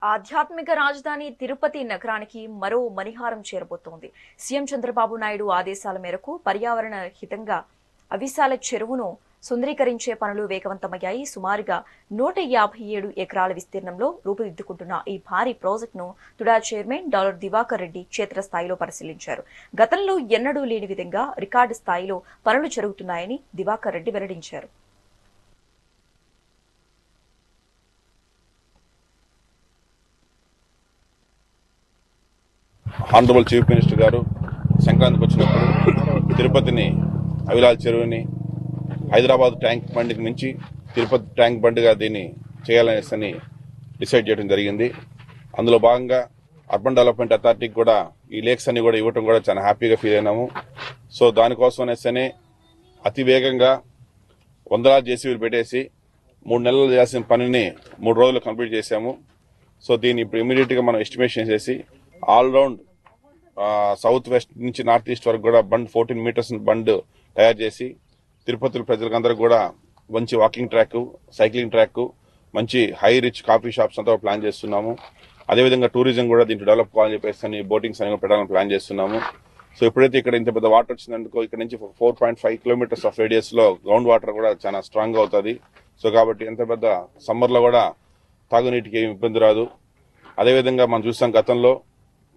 ఆధ్యాత్మిక రాజధాని తిరుపతి నగరానికి మరో మణిహారం చేరబోతోంది. సీఎం చంద్రబాబు నాయుడు ఆదేశాల మేరకు పర్యావరణ హితంగా అవిశాల చెరువును సుందరీకరించే పనులు వేగవంతమయ్యాయి. సుమారుగా 157 ఎకరాల విస్తీర్ణంలో రూపుదిద్దుకుంటున్న ఈ భారీ ప్రాజెక్టును తుడా చైర్మన్ డాక్టర్ దివాకర్ రెడ్డి క్షేత్రస్థాయిలో పరిశీలించారు. గతంలో ఎన్నడూ లేని విధంగా రికార్డు స్థాయిలో పనులు జరుగుతున్నాయని దివాకర్ రెడ్డి వెల్లడించారు. ఆనరబుల్ చీఫ్ మినిస్టర్ గారు సంక్రాంతికి వచ్చినప్పుడు తిరుపతిని అవిలాల చెరువుని హైదరాబాద్ ట్యాంక్ బండికి మించి తిరుపతి ట్యాంక్ బండిగా దీన్ని చేయాలనేసి డిసైడ్ చేయడం జరిగింది. అందులో భాగంగా అర్బన్ డెవలప్మెంట్ అథారిటీకి కూడా ఈ లేక్స్ అన్ని కూడా ఇవ్వటం కూడా చాలా హ్యాపీగా ఫీల్ అయినాము. సో దానికోసం అనేసి అతి వేగంగా వందలాది జేసీబీలు పెట్టేసి 3 నెలలు చేయాల్సిన పనిని 3 రోజులు కంప్లీట్ చేశాము. సో దీన్ని ఇప్పుడు ఇమీడియట్గా మనం ఎస్టిమేషన్ చేసి ఆల్రౌండ్ సౌత్ వెస్ట్ నుంచి నార్త్ ఈస్ట్ వరకు కూడా 14 మీటర్స్ బండ్ తయారు చేసి తిరుపతి ప్రజలందరూ కూడా మంచి వాకింగ్ ట్రాక్, సైక్లింగ్ ట్రాక్, మంచి హై రిచ్ కాఫీ షాప్స్ అంతా ప్లాన్ చేస్తున్నాము. అదేవిధంగా టూరిజం కూడా దీంట్లో డెవలప్ కావాలని చెప్పేసి బోటింగ్స్ అని పెట్టాలని ప్లాన్ చేస్తున్నాము. సో ఎప్పుడైతే ఇక్కడ ఇంత పెద్ద వాటర్ వచ్చినందుకు ఇక్కడ నుంచి 4.5 కిలోమీటర్స్ ఆఫ్ రేడియస్ లో గ్రౌండ్ వాటర్ కూడా చాలా స్ట్రాంగ్ గా అవుతుంది. సో కాబట్టి ఎంత పెద్ద సమ్మర్ లో కూడా తాగునీటికి ఏమి ఇబ్బంది రాదు. అదేవిధంగా మనం చూస్తాం గతంలో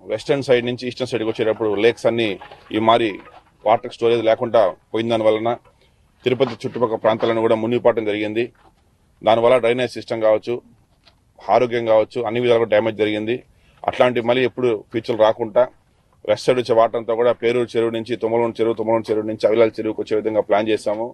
వెస్టర్న్ సైడ్ నుంచి ఈస్టర్న్ సైడ్కి వచ్చేటప్పుడు లేక్స్ అన్ని ఈ మారి వాటర్ స్టోరేజ్ లేకుండా పోయిందని వలన తిరుపతి చుట్టుపక్కల ప్రాంతాలను కూడా మునిగిపోవడం జరిగింది. దానివల్ల డ్రైనేజ్ సిస్టమ్ కావచ్చు, ఆరోగ్యం కావచ్చు, అన్ని విధాలుగా డ్యామేజ్ జరిగింది. అట్లాంటి మళ్ళీ ఎప్పుడు ఫ్యూచర్ రాకుండా వెస్ట్ సైడ్ వచ్చే వాటర్ అంతా కూడా పేరూరు చెరువు నుంచి తుమ్మలూరు చెరువు నుంచి అవిలాల చెరువుకి వచ్చే విధంగా ప్లాన్ చేశాము.